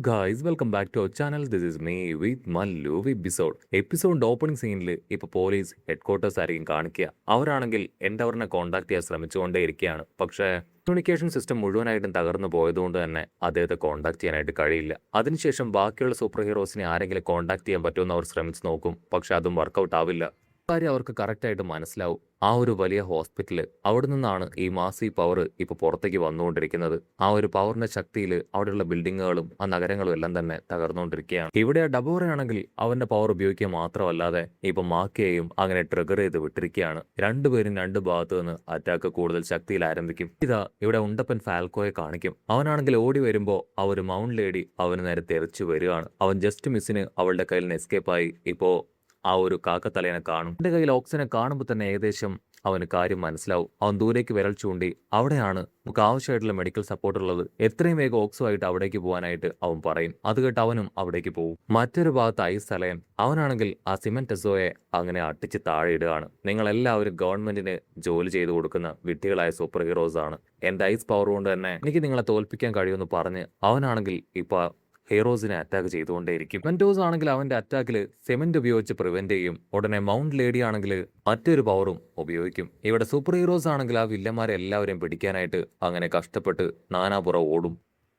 Guys welcome back to our channel. This is me with Mallu episode. എപ്പിസോഡിന്റെ opening സീനിൽ ഇപ്പോൾ police head quarters ആയിരിക്കും കാണിക്കുക. അവരാണെങ്കിൽ എൻഡവറിനെ കോൺടാക്ട് ചെയ്യാൻ ശ്രമിച്ചുകൊണ്ടേ ഇരിക്കുകയാണ്. പക്ഷേ കമ്മ്യൂണിക്കേഷൻ സിസ്റ്റം മുഴുവനായിട്ടും തകർന്നു പോയതുകൊണ്ട് തന്നെ അദ്ദേഹത്തെ കോൺടാക്ട് ചെയ്യാനായിട്ട് കഴിയില്ല. അതിനുശേഷം ബാക്കിയുള്ള സൂപ്പർ ഹീറോസിനെ ആരെങ്കിലും കോൺടാക്ട് ചെയ്യാൻ പറ്റുമെന്ന് അവർ ശ്രമിച്ചു നോക്കും. പക്ഷെ അതും വർക്കൗട്ട് ആവില്ല. കാര്യം അവർക്ക് കറക്റ്റായിട്ട് മനസ്സിലാവും. ആ ഒരു വലിയ ഹോസ്പിറ്റല്, അവിടെ നിന്നാണ് ഈ മാസി പവർ ഇപ്പോൾ പുറത്തേക്ക് വന്നുകൊണ്ടിരിക്കുന്നത്. ആ ഒരു പവറിന്റെ ശക്തിയിൽ അവിടെയുള്ള ബിൽഡിങ്ങുകളും ആ നഗരങ്ങളും എല്ലാം തന്നെ തകർന്നുകൊണ്ടിരിക്കുകയാണ്. ഇവിടെ ഡബോറയാണെങ്കിൽ അവന്റെ പവർ ഉപയോഗിക്കുക മാത്രമല്ലാതെ ഇപ്പൊ മാക്കയെയും അങ്ങനെ ട്രിഗർ ചെയ്ത് വിട്ടിരിക്കുകയാണ്. രണ്ടുപേരും രണ്ട് ഭാഗത്തു നിന്ന് അറ്റാക്ക് കൂടുതൽ ശക്തിയിൽ ആരംഭിക്കും. ഇതാ ഇവിടെ ഉണ്ടപ്പൻ ഫാൽക്കോയെ കാണിക്കും. അവനാണെങ്കിൽ ഓടി വരുമ്പോൾ ആ ഒരു മൗണ്ട് ലേഡി അവന് നേരെ തെറിച്ചു വരികയാണ്. അവൻ ജസ്റ്റ് മിസ്സിന് അവളുടെ കയ്യിൽ നിന്ന് എസ്കേപ്പായി ഇപ്പോ ആ ഒരു കാക്കത്തലേനെ കാണും. എന്റെ കയ്യിൽ ഓക്സിജനെ കാണുമ്പോൾ തന്നെ ഏകദേശം അവന് കാര്യം മനസ്സിലാവും. അവൻ ദൂരേക്ക് വിരൽ ചൂണ്ടി അവിടെയാണ് നമുക്ക് ആവശ്യമായിട്ടുള്ള മെഡിക്കൽ സപ്പോർട്ട് ഉള്ളത്, എത്രയും വേഗം ഓക്സുമായിട്ട് അവിടേക്ക് പോകാനായിട്ട് അവൻ പറയും. അത് കേട്ട് അവനും അവിടേക്ക് പോകും. മറ്റൊരു ഭാഗത്ത് ഐസ് തലയൻ, അവനാണെങ്കിൽ ആ സിമെന്റ് എസോയെ അങ്ങനെ അട്ടിച്ച് താഴെ ഇടുകയാണ്. നിങ്ങൾ എല്ലാവരും ഗവൺമെന്റിന് ജോലി ചെയ്തു കൊടുക്കുന്ന വിഡ്ഢികളായ സൂപ്പർ ഹീറോസ് ആണ്. എന്റെ ഐസ് പവർ കൊണ്ട് തന്നെ എനിക്ക് നിങ്ങളെ തോൽപ്പിക്കാൻ കഴിയുമെന്ന് പറഞ്ഞ് അവനാണെങ്കിൽ ഇപ്പൊ ഹീറോസിനെ അറ്റാക്ക് ചെയ്തുകൊണ്ടേയിരിക്കും. മെന്റോസ് ആണെങ്കിൽ അവന്റെ അറ്റാക്കിൽ സെമന്റ് ഉപയോഗിച്ച് പ്രിവെന്റ് ചെയ്യും. ഉടനെ മൗണ്ട് ലേഡി ആണെങ്കിൽ മറ്റൊരു പവറും ഉപയോഗിക്കും. ഇവിടെ സൂപ്പർ ഹീറോസ് ആണെങ്കിൽ ആ വില്ലന്മാരെ എല്ലാവരെയും പിടിക്കാനായിട്ട് അങ്ങനെ കഷ്ടപ്പെട്ട് നാനാപുറം ഓടും.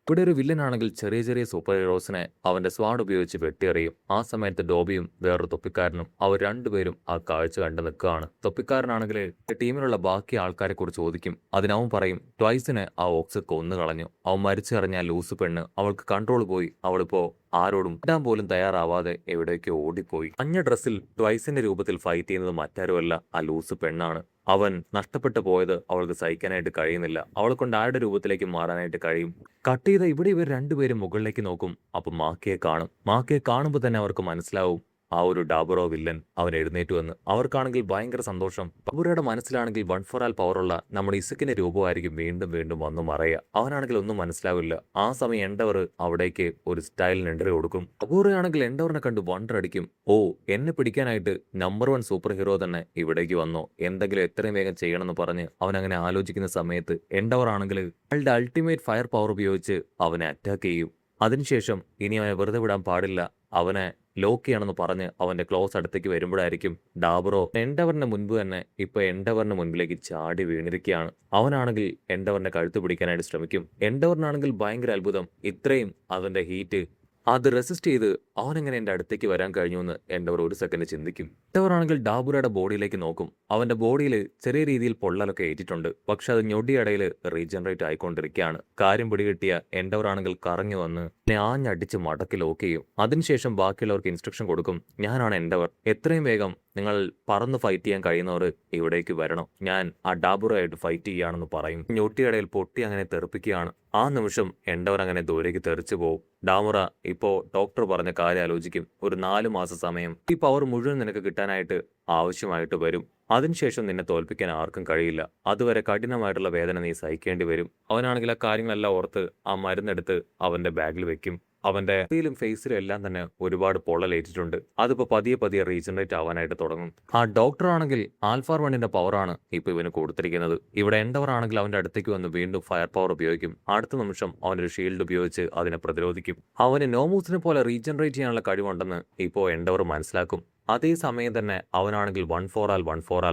ഇവിടെ ഒരു വില്ലനാണെങ്കിൽ ചെറിയ ചെറിയ സൂപ്പർ ഹീറോസിനെ അവന്റെ സ്വാഡ് ഉപയോഗിച്ച് വെട്ടിയെറിയും. ആ സമയത്ത് ഡോബിയും വേറൊരു തൊപ്പിക്കാരനും അവർ രണ്ടുപേരും ആ കാഴ്ച കണ്ടു നിൽക്കുകയാണ്. തൊപ്പിക്കാരനാണെങ്കിൽ ടീമിലുള്ള ബാക്കി ആൾക്കാരെ കുറിച്ച് ചോദിക്കും. അതിനവൻ പറയും ട്വൈസിനെ ആ ഓക്സ് കൊന്നു കളഞ്ഞു. അവൻ മരിച്ചറിഞ്ഞ ലൂസ് പെണ്ണ്, അവൾക്ക് കൺട്രോൾ പോയി. അവളിപ്പോ ആരോടും ഇടാൻ പോലും തയ്യാറാവാതെ എവിടേക്കോ ഓടിപ്പോയി. മഞ്ഞ ഡ്രസ്സിൽ ട്വൈസിന്റെ രൂപത്തിൽ ഫൈറ്റ് ചെയ്യുന്നത് മറ്റാരുമല്ല, ആ ലൂസ് പെണ്ണാണ്. അവൻ നഷ്ടപ്പെട്ടു പോയത് അവൾക്ക് സഹിക്കാനായിട്ട് കഴിയുന്നില്ല. അവളെ കൊണ്ട് ആരുടെ രൂപത്തിലേക്ക് മാറാനായിട്ട് കഴിയും. കട്ട് ചെയ്ത ഇവിടെ ഇവർ രണ്ടുപേരും മുകളിലേക്ക് നോക്കും. അപ്പൊ മാക്കയെ കാണും. മാക്കയെ കാണുമ്പോൾ തന്നെ അവർക്ക് മനസ്സിലാവും ആ ഒരു ഡാബറോ വില്ലൻ അവൻ എഴുന്നേറ്റു വന്ന്. അവർക്കാണെങ്കിൽ ഭയങ്കര സന്തോഷം. പബുറയുടെ മനസ്സിലാണെങ്കിൽ വൺ ഫോർ ആൽ പവറുള്ള നമ്മുടെ ഇസക്കിന്റെ രൂപമായിരിക്കും വീണ്ടും വീണ്ടും വന്നു മറയുക. അവനാണെങ്കിൽ ഒന്നും മനസ്സിലാവില്ല. ആ സമയം എൻഡവർ അവിടേക്ക് ഒരു സ്റ്റൈലിന് എൻട്രി കൊടുക്കും. പബുറയാണെങ്കിൽ എൻഡവറിനെ കണ്ട് വണ്ടർ അടിക്കും. ഓ, എന്നെ പിടിക്കാനായിട്ട് നമ്പർ 1 സൂപ്പർ ഹീറോ തന്നെ ഇവിടേക്ക് വന്നോ, എന്തെങ്കിലും എത്രയും വേഗം ചെയ്യണമെന്ന് പറഞ്ഞ് അവൻ അങ്ങനെ ആലോചിക്കുന്ന സമയത്ത് എൻഡവർ ആണെങ്കിൽ അയാളുടെ അൾട്ടിമേറ്റ് ഫയർ പവർ ഉപയോഗിച്ച് അവനെ അറ്റാക്ക് ചെയ്യും. അതിനുശേഷം ഇനി അവനെ വെറുതെ വിടാൻ പാടില്ല, അവനെ ലോക്ക് ചെയ്യണമെന്ന് പറഞ്ഞ് അവന്റെ ക്ലോസ് അടുത്തേക്ക് വരുമ്പോഴായിരിക്കും ഡാബറോ എൻഡവറിന്റെ മുൻപ് തന്നെ ഇപ്പൊ എൻഡവറിന്റെ മുൻപിലേക്ക് ചാടി വീണിരിക്കുകയാണ്. അവനാണെങ്കിൽ എൻഡവറിന്റെ കഴുത്ത് പിടിക്കാനായിട്ട് ശ്രമിക്കും. എൻഡവറിനാണെങ്കിൽ ഭയങ്കര അത്ഭുതം, ഇത്രയും അവന്റെ ഹീറ്റ് അത് റെസിസ്റ്റ് ചെയ്ത് അവനെങ്ങനെ എൻ്റെ അടുത്തേക്ക് വരാൻ കഴിഞ്ഞു എന്ന് എൻഡവർ ഒരു സെക്കൻഡ് ചിന്തിക്കും. എൻഡവറാണെങ്കിൽ ഡാബുറയുടെ ബോഡിയിലേക്ക് നോക്കും. അവന്റെ ബോഡിയിൽ ചെറിയ രീതിയിൽ പൊള്ളലൊക്കെ ഏറ്റിട്ടുണ്ട്. പക്ഷെ അത് ഞൊടിയടയിൽ റീജനറേറ്റ് ആയിക്കൊണ്ടിരിക്കുകയാണ്. കാര്യം പിടികിട്ടിയ എൻഡവർ ആണെങ്കിൽ കറങ്ങി വന്ന് ആഞ്ഞടിച്ച് മടക്കി ലോക്ക് ചെയ്യും. അതിനുശേഷം ബാക്കിയുള്ളവർക്ക് ഇൻസ്ട്രക്ഷൻ കൊടുക്കും. ഞാനാണ് എൻഡവർ, എത്രയും വേഗം നിങ്ങൾ പറന്ന് ഫൈറ്റ് ചെയ്യാൻ കഴിയുന്നവർ ഇവിടേക്ക് വരണം, ഞാൻ ആ ഡാബുറയായിട്ട് ഫൈറ്റ് ചെയ്യുകയാണെന്ന് പറയും. ഞൊട്ടിയടയിൽ പൊട്ടി അങ്ങനെ തെറിപ്പിക്കുകയാണ്. ആ നിമിഷം എൻഡവർ അങ്ങനെ ദൂരേക്ക് തെറിച്ചു പോകും. ഡാമുറ ഇപ്പോ ഡോക്ടർ പറഞ്ഞ കാര്യം ആലോചിക്കും. ഒരു 4 മാസം സമയം ഈ പവർ മുഴുവൻ നിനക്ക് കിട്ടാനായിട്ട് ആവശ്യമായിട്ട് വരും. അതിനുശേഷം നിന്നെ തോൽപ്പിക്കാൻ ആർക്കും കഴിയില്ല. അതുവരെ കഠിനമായിട്ടുള്ള വേദന നീ സഹിക്കേണ്ടി വരും. അവനാണെങ്കിൽ ആ കാര്യങ്ങളെല്ലാം ഓർത്ത് ആ മരുന്നെടുത്ത് അവന്റെ ബാഗിൽ വെക്കും. അവന്റെ ഫേസിലും എല്ലാം തന്നെ ഒരുപാട് പൊള്ളലേറ്റിട്ടുണ്ട്. അതിപ്പോ പതിയെ പതിയെ റീജനറേറ്റ് ആവാനായിട്ട് തുടങ്ങും. ആ ഡോക്ടർ ആണെങ്കിൽ ആൽഫാർ 1ന്റെ പവറാണ് ഇപ്പൊ ഇവന് കൊടുത്തിരിക്കുന്നത്. ഇവിടെ എൻഡവർ ആണെങ്കിൽ അവന്റെ അടുത്തേക്ക് വന്ന് വീണ്ടും ഫയർ പവർ ഉപയോഗിക്കും. അടുത്ത നിമിഷം അവനൊരു ഷീൽഡ് ഉപയോഗിച്ച് അതിനെ പ്രതിരോധിക്കും. അവന് നോമൂസിനെ പോലെ റീജനറേറ്റ് ചെയ്യാനുള്ള കഴിവുണ്ടെന്ന് ഇപ്പോ എൻഡവർ മനസ്സിലാക്കും. അതേസമയം തന്നെ അവനാണെങ്കിൽ വൺ ഫോർ ആൽ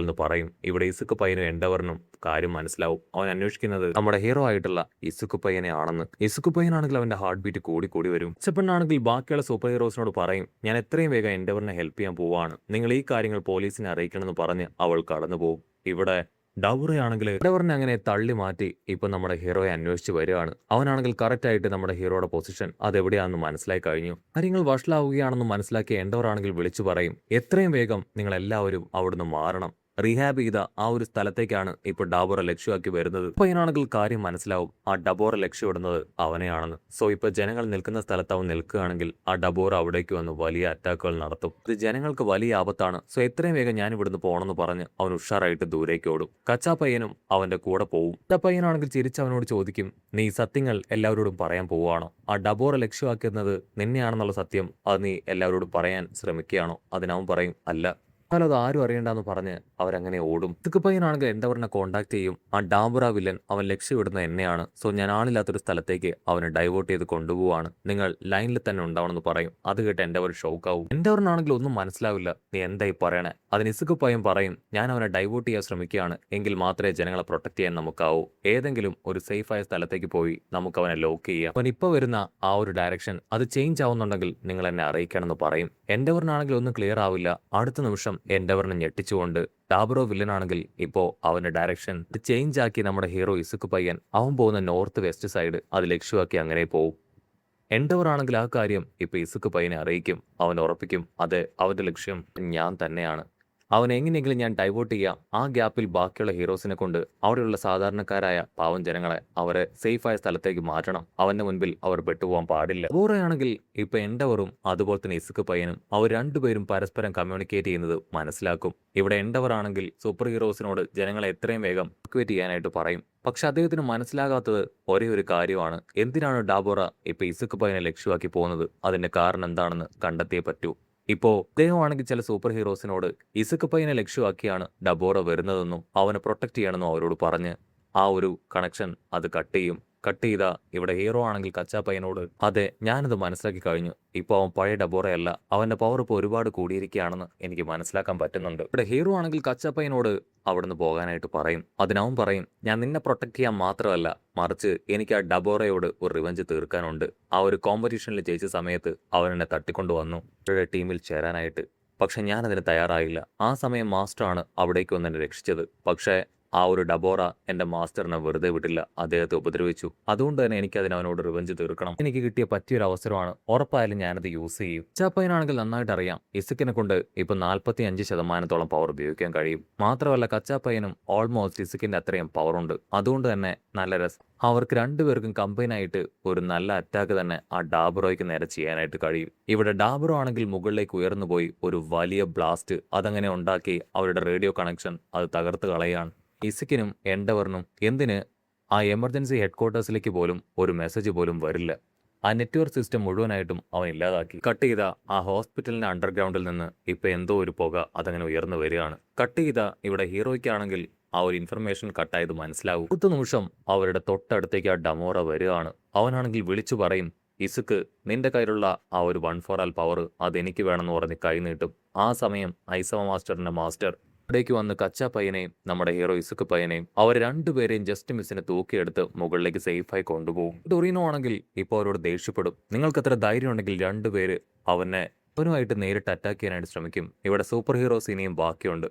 എന്ന് പറയും. ഇവിടെ ഇസുക്ക് പയ്യനും എൻഡവറിനും കാര്യം മനസ്സിലാവും. അവൻ അന്വേഷിക്കുന്നത് നമ്മുടെ ഹീറോ ആയിട്ടുള്ള ഇസുക്ക് പയ്യനെ ആണെന്ന്. ഇസുക്ക് പയ്യനാണെങ്കിൽ അവന്റെ ഹാർട്ട് ബീറ്റ് കൂടി കൂടി വരും. ചെപ്പണ്ണാണെങ്കിൽ ബാക്കിയുള്ള സൂപ്പർ ഹീറോസിനോട് പറയും, ഞാൻ എത്രയും വേഗം എൻഡവറിനെ ഹെൽപ്പ് ചെയ്യാൻ പോവാണ്, നിങ്ങൾ ഈ കാര്യങ്ങൾ പോലീസിനെ അറിയിക്കണമെന്ന് പറഞ്ഞ് അവൾ കടന്നു പോകും. ഇവിടെ ഡബുറയാണെങ്കിൽ എൻഡവറിനെ അങ്ങനെ തള്ളി മാറ്റി ഇപ്പൊ നമ്മുടെ ഹീറോയെ അന്വേഷിച്ച് വരികയാണ്. അവനാണെങ്കിൽ കറക്റ്റ് ആയിട്ട് നമ്മുടെ ഹീറോയുടെ പൊസിഷൻ അതെവിടെയാണെന്ന് മനസ്സിലായി കഴിഞ്ഞു. കാര്യങ്ങൾ വഷളാവുകയാണെന്ന് മനസ്സിലാക്കിയ എൻഡവർ ആണെങ്കിൽ വിളിച്ചു പറയും, എത്രയും വേഗം നിങ്ങൾ എല്ലാവരും അവിടുന്ന് മാറണം. റീഹാബ് ചെയ്ത ആ ഒരു സ്ഥലത്തേക്കാണ് ഇപ്പൊ ഡബോറ ലക്ഷ്യമാക്കി വരുന്നത്. ഇപ്പൊ ഇതിനാണെങ്കിൽ കാര്യം മനസ്സിലാവും, ആ ഡബോറ ലക്ഷ്യമിടുന്നത് അവനെയാണെന്ന്. സോ ഇപ്പൊ ജനങ്ങൾ നിൽക്കുന്ന സ്ഥലത്ത് അവൻ നിൽക്കുകയാണെങ്കിൽ ആ ഡബോറ അവിടേക്ക് വന്ന് വലിയ അറ്റാക്കുകൾ നടത്തും. ഇത് ജനങ്ങൾക്ക് വലിയ ആപത്താണ്. സോ എത്രയും വേഗം ഞാൻ ഇവിടുന്ന് പോകണമെന്ന് പറഞ്ഞ് അവൻ ഉഷാറായിട്ട് ദൂരേക്ക് ഓടും. കച്ചാ പയ്യനും അവന്റെ കൂടെ പോവും. കച്ചാ പയ്യനാണെങ്കിൽ ചിരിച്ച് അവനോട് ചോദിക്കും, നീ സത്യങ്ങൾ എല്ലാവരോടും പറയാൻ പോവുകയാണോ? ആ ഡബോറ ലക്ഷ്യമാക്കുന്നത് നിന്നെയാണെന്നുള്ള സത്യം അത് നീ എല്ലാവരോടും പറയാൻ ശ്രമിക്കുകയാണോ? അതിനവൻ പറയും, അല്ല, എന്നാൽ അത് ആരും അറിയണ്ടെന്ന് പറഞ്ഞ് അവരങ്ങനെ ഓടും. ഇസുക്ക് പയ്യനാണെങ്കിൽ എൻഡവറിനെ കോൺടാക്ട് ചെയ്യും. ആ ഡാബറ വില്ലൻ അവൻ ലക്ഷ്യമിടുന്ന എന്നെയാണ്. സോ ഞാൻ ആളില്ലാത്തൊരു സ്ഥലത്തേക്ക് അവനെ ഡൈവേർട്ട് ചെയ്ത് കൊണ്ടുപോവാണ്. നിങ്ങൾ ലൈനിൽ തന്നെ ഉണ്ടാവണമെന്ന് പറയും. അത് കേട്ട് എൻഡവർ ഷോക്കാവും. എൻഡവറിനാണെങ്കിൽ ഒന്നും മനസ്സിലാവില്ല. നീ എന്തായി പറയണേ? അതിന് ഇസുക്ക് പയ്യൻ പറയും, ഞാൻ അവനെ ഡൈവേർട്ട് ചെയ്യാൻ ശ്രമിക്കുകയാണ്. എങ്കിൽ മാത്രമേ ജനങ്ങളെ പ്രൊട്ടക്ട് ചെയ്യാൻ നമുക്കാവൂ. ഏതെങ്കിലും ഒരു സേഫായ സ്ഥലത്തേക്ക് പോയി നമുക്ക് അവനെ ലോക്ക് ചെയ്യാം. അവൻ ഇപ്പോൾ വരുന്ന ആ ഒരു ഡയറക്ഷൻ അത് ചേഞ്ച് ആവുന്നുണ്ടെങ്കിൽ നിങ്ങൾ എന്നെ അറിയിക്കണമെന്ന് പറയും. എൻഡവറിനാണെങ്കിൽ ഒന്നും ക്ലിയർ ആവില്ല. അടുത്ത നിമിഷം എൻഡവറിനെ ഞെട്ടിച്ചുകൊണ്ട് ഡാബറോ വില്ലനാണെങ്കിൽ ഇപ്പോൾ അവന്റെ ഡയറക്ഷൻ ചേഞ്ച് ആക്കി നമ്മുടെ ഹീറോ ഇസുക്ക് പയ്യൻ അവൻ പോകുന്ന നോർത്ത് വെസ്റ്റ് സൈഡ് അത് ലക്ഷ്യമാക്കി അങ്ങനെ പോവും. എൻഡവർ ആണെങ്കിൽ ആ കാര്യം ഇപ്പൊ ഇസുക്ക് പയ്യനെ അറിയിക്കും. അവൻ ഉറപ്പിക്കും അത് അവന്റെ ലക്ഷ്യം ഞാൻ തന്നെയാണ്. അവൻ എങ്ങനെയെങ്കിലും ഞാൻ ഡൈവേർട്ട് ചെയ്യാം. ആ ഗ്യാപ്പിൽ ബാക്കിയുള്ള ഹീറോസിനെ കൊണ്ട് അവിടെയുള്ള സാധാരണക്കാരായ പാവം ജനങ്ങളെ അവരെ സേഫായ സ്ഥലത്തേക്ക് മാറ്റണം. അവന്റെ മുൻപിൽ അവർ പെട്ടുപോകാൻ പാടില്ല. ഓറയാണെങ്കിൽ ഇപ്പൊ എൻഡവറും അതുപോലെ തന്നെ ഇസുക്ക് പയ്യനും അവർ രണ്ടുപേരും പരസ്പരം കമ്മ്യൂണിക്കേറ്റ് ചെയ്യുന്നത് മനസ്സിലാക്കും. ഇവിടെ എൻഡവർ ആണെങ്കിൽ സൂപ്പർ ഹീറോസിനോട് ജനങ്ങളെ എത്രയും വേഗം ഇക്വേറ്റ് ചെയ്യാനായിട്ട് പറയും. പക്ഷെ അദ്ദേഹത്തിന് മനസ്സിലാകാത്തത് ഒരേ ഒരു കാര്യമാണ്. എന്തിനാണ് ഡാബോറ ഇപ്പൊ ഇസുക്ക് പയ്യനെ ലക്ഷ്യമാക്കി പോകുന്നത്? അതിന്റെ കാരണം എന്താണെന്ന് കണ്ടെത്തിയേ പറ്റൂ. ഇപ്പോ അദ്ദേഹമാണെങ്കിൽ ചില സൂപ്പർ ഹീറോസിനോട് ഇസുക്ക് പയ്യനെ ലക്ഷ്യമാക്കിയാണ് ഡബോറ വരുന്നതെന്നും അവനെ പ്രൊട്ടക്ട് ചെയ്യണമെന്നും അവരോട് പറഞ്ഞ് ആ ഒരു കണക്ഷൻ അത് കട്ട് ചെയ്യും. കട്ട് ചെയ്ത ഇവിടെ ഹീറോ ആണെങ്കിൽ കച്ചാ പയ്യനോട് അതെ ഞാനത് മനസ്സിലാക്കി കഴിഞ്ഞു. ഇപ്പോൾ അവൻ പഴയ ഡബോറയല്ല. അവന്റെ പവർ ഇപ്പോൾ ഒരുപാട് കൂടിയിരിക്കുകയാണെന്ന് എനിക്ക് മനസ്സിലാക്കാൻ പറ്റുന്നുണ്ട്. ഇവിടെ ഹീറോ ആണെങ്കിൽ കച്ചാ പയ്യനോട് അവിടുന്ന് പോകാനായിട്ട് പറയും. അതിനവൻ പറയും ഞാൻ നിന്നെ പ്രൊട്ടക്ട് ചെയ്യാൻ മാത്രമല്ല മറിച്ച് എനിക്ക് ആ ഡബോറയോട് ഒരു റിവഞ്ച് തീർക്കാനുണ്ട്. ആ ഒരു കോമ്പറ്റീഷനിൽ ജയിച്ച സമയത്ത് അവൻ എന്നെ തട്ടിക്കൊണ്ടു വന്നു ഇവരുടെ ടീമിൽ ചേരാനായിട്ട്. പക്ഷെ ഞാനതിന് തയ്യാറായില്ല. ആ സമയം മാസ്റ്ററാണ് അവിടേക്ക് വന്ന് എന്നെ രക്ഷിച്ചത്. പക്ഷേ ആ ഒരു ഡബോറ എന്റെ മാസ്റ്ററിനെ വെറുതെ വിട്ടില്ല. അദ്ദേഹത്തെ ഉപദ്രവിച്ചു. അതുകൊണ്ട് തന്നെ എനിക്കതിന് അവനോട് റിവഞ്ച് തീർക്കണം. എനിക്ക് കിട്ടിയ പറ്റിയൊരു അവസരമാണ്. ഉറപ്പായാലും ഞാനത് യൂസ് ചെയ്യും. കച്ചാപ്പയ്യനാണെങ്കിൽ നന്നായിട്ട് അറിയാം ഇസുക്കിനെ കൊണ്ട് ഇപ്പൊ 45% പവർ ഉപയോഗിക്കാൻ കഴിയും. മാത്രമല്ല കച്ചാപ്പയ്യനും ഓൾമോസ്റ്റ് ഇസുക്കിന്റെ അത്രയും പവറുണ്ട്. അതുകൊണ്ട് തന്നെ നല്ല രസം അവർക്ക് രണ്ടുപേർക്കും കമ്പൈനായിട്ട് ഒരു നല്ല അറ്റാക്ക് തന്നെ ആ ഡാബറോയ്ക്ക് നേരെ ചെയ്യാനായിട്ട് കഴിയും. ഇവിടെ ഡാബറോ ആണെങ്കിൽ മുകളിലേക്ക് ഉയർന്നു പോയി ഒരു വലിയ ബ്ലാസ്റ്റ് അതങ്ങനെ ഉണ്ടാക്കി അവരുടെ റേഡിയോ കണക്ഷൻ അത് തകർത്ത് കളയാണ്. ഇസുക്കിനും എൻഡവറിനും എന്തിന് ആ എമർജൻസി ഹെഡ്ക്വാർട്ടേഴ്സിലേക്ക് പോലും ഒരു മെസ്സേജ് പോലും വരില്ല. ആ നെറ്റ്വർക്ക് സിസ്റ്റം മുഴുവനായിട്ടും അവൻ ഇല്ലാതാക്കി. കട്ട് ചെയ്ത ആ ഹോസ്പിറ്റലിന്റെ അണ്ടർഗ്രൗണ്ടിൽ നിന്ന് ഇപ്പൊ എന്തോ ഒരു പുക അതങ്ങനെ ഉയർന്നു വരികയാണ്. കട്ട് ചെയ്ത ഇവിടെ ഹീറോയ്ക്കാണെങ്കിൽ ആ ഒരു ഇൻഫർമേഷൻ കട്ടായത് മനസ്സിലാവും. അടുത്ത നിമിഷം അവരുടെ തൊട്ടടുത്തേക്ക് ആ ഡമോറ വരികയാണ്. അവനാണെങ്കിൽ വിളിച്ചു പറയും ഇസുക്ക് നിന്റെ കയ്യിലുള്ള ആ ഒരു 1 for all പവർ അതെനിക്ക് വേണമെന്ന് പറഞ്ഞ് കൈ നീട്ടും. ആ സമയം ഐസവ മാസ്റ്ററിന്റെ മാസ്റ്റർ ഇവിടേക്ക് വന്ന് കച്ചാ പയ്യനെയും നമ്മുടെ ഹീറോ ഇസുക്ക് പയ്യനെയും അവർ രണ്ടുപേരെയും ജസ്റ്റ് മിസ്സിനെ തൂക്കിയെടുത്ത് മുകളിലേക്ക് സേഫായി കൊണ്ടുപോകും. ടൊറീനോ ആണെങ്കിൽ ഇപ്പോൾ അവരോട് ദേഷ്യപ്പെടും. നിങ്ങൾക്ക് അത്ര ധൈര്യം ഉണ്ടെങ്കിൽ അവനുമായിട്ട് നേരിട്ട് അറ്റാക്ക് ചെയ്യാനായിട്ട് ശ്രമിക്കും. ഇവിടെ സൂപ്പർ ഹീറോസ് ഇനിയും ബാക്കിയുണ്ട്.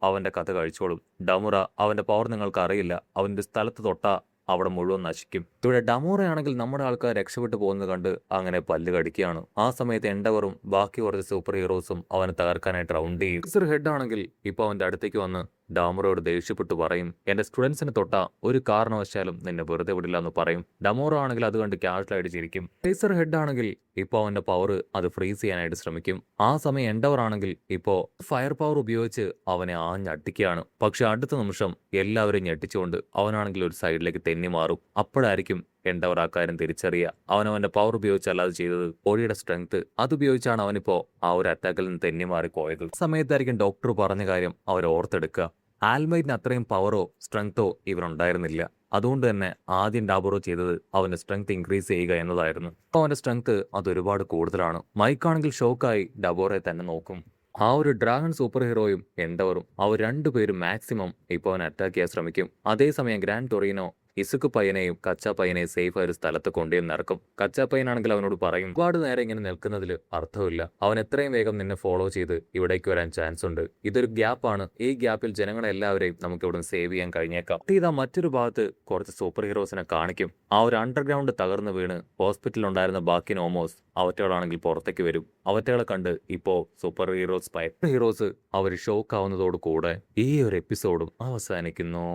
അവന്റെ കഥ കഴിച്ചോളും. ഡമുറ അവന്റെ പവർ നിങ്ങൾക്ക് അറിയില്ല. അവന്റെ സ്ഥലത്ത് തൊട്ടാ അവിടെ മുഴുവൻ നശിക്കും. ഇവിടെ ഡമോറയാണെങ്കിൽ നമ്മുടെ ആൾക്കാർ രക്ഷപ്പെട്ടു പോകുന്നത് കണ്ട് അങ്ങനെ പല്ല് കടിക്കുകയാണ്. ആ സമയത്ത് എൻഡവറും ബാക്കി കുറച്ച് സൂപ്പർ ഹീറോസും അവനെ തകർക്കാനായിട്ട് റൗണ്ട് ചെയ്യും. മിസ്റ്റർ ഹെഡ് ആണെങ്കിൽ ഇപ്പൊ അവന്റെ അടുത്തേക്ക് വന്ന് ഡാമോറയോട് ദേഷ്യപ്പെട്ടു പറയും എന്റെ സ്റ്റുഡൻസിന് തൊട്ടാ ഒരു കാരണവശാലും നിന്നെ വെറുതെ വിടില്ല എന്ന് പറയും. ഡമോറോ ആണെങ്കിൽ അത് കണ്ട് ക്യാഷ്വലായിട്ട് ചിരിക്കും. മിസ്റ്റർ ഹെഡ് ആണെങ്കിൽ ഇപ്പൊ അവന്റെ പവർ അത് ഫ്രീസ് ചെയ്യാനായിട്ട് ശ്രമിക്കും. ആ സമയം എൻഡവർ ആണെങ്കിൽ ഇപ്പോ ഫയർ പവർ ഉപയോഗിച്ച് അവനെ ആഞ്ഞടിക്കുകയാണ്. പക്ഷെ അടുത്ത നിമിഷം എല്ലാവരെയും ഞെട്ടിച്ചുകൊണ്ട് അവനാണെങ്കിൽ ഒരു സൈഡിലേക്ക് തെന്നി മാറും. അപ്പോഴായിരിക്കും എൻഡവർ ആ കാര്യം തിരിച്ചറിയുക. അവനവന്റെ പവർ ഉപയോഗിച്ചല്ല അത് ചെയ്തത്. ബോഡിയുടെ സ്ട്രെങ്ത് അതുപയോഗിച്ചാണ് അവനിപ്പോ ആ ഒരു അറ്റാക്കിൽ നിന്ന് തെന്നി മാറിപ്പോയത്. സമയത്തായിരിക്കും ഡോക്ടർ പറഞ്ഞ കാര്യം അവർ ഓർത്തെടുക്കുക. ആൽമൈറ്റിന് അത്രയും പവറോ സ്ട്രെങ്തോ ഇവനുണ്ടായിരുന്നില്ല. അതുകൊണ്ട് തന്നെ ആദ്യം ഡാബറോ ചെയ്തത് അവന്റെ സ്ട്രെങ്ത് ഇൻക്രീസ് ചെയ്യുക എന്നതായിരുന്നു. അപ്പോൾ അവന്റെ സ്ട്രെങ്ത് അത് ഒരുപാട് കൂടുതലാണ്. മൈക്കാണെങ്കിൽ ഷോക്കായി ഡബോറെ തന്നെ നോക്കും. ആ ഒരു ഡ്രാഗൺ സൂപ്പർ ഹീറോയും എൻഡവറും അവർ രണ്ടുപേരും മാക്സിമം ഇപ്പോൾ അവനെ അറ്റാക്ക് ചെയ്യാൻ ശ്രമിക്കും. അതേസമയം ഗ്രാൻഡ് ടൊറീനോ ഇസുക്ക് പയ്യനെയും കച്ചാ പയ്യനെയും സേഫ് ആയ ഒരു സ്ഥലത്ത് കൊണ്ടുപോയി നിറക്കും. കച്ചാ പയ്യനാണെങ്കിൽ അവനോട് പറയും ഒരുപാട് നേരം ഇങ്ങനെ നിൽക്കുന്നതിൽ അർത്ഥമില്ല. അവൻ എത്രയും വേഗം നിന്നെ ഫോളോ ചെയ്ത് ഇവിടേക്ക് വരാൻ ചാൻസ് ഉണ്ട്. ഇതൊരു ഗ്യാപ്പാണ്. ഈ ഗ്യാപ്പിൽ ജനങ്ങളെല്ലാവരെയും നമുക്ക് ഇവിടുന്ന് സേവ് ചെയ്യാൻ കഴിഞ്ഞേക്കാം. ഇതാ മറ്റൊരു ഭാഗത്ത് കുറച്ച് സൂപ്പർ ഹീറോസിനെ കാണിക്കും. ആ ഒരു അണ്ടർഗ്രൗണ്ട് തകർന്നു വീണ് ഹോസ്പിറ്റലിൽ ഉണ്ടായിരുന്ന ബാക്കി നോമോസ് അവറ്റകളാണെങ്കിൽ പുറത്തേക്ക് വരും. അവറ്റകളെ കണ്ട് ഇപ്പോ സൂപ്പർ ഹീറോസ് അവർ ഷോക്ക് ആവുന്നതോട് കൂടെ ഈ ഒരു എപ്പിസോഡും അവസാനിക്കുന്നു.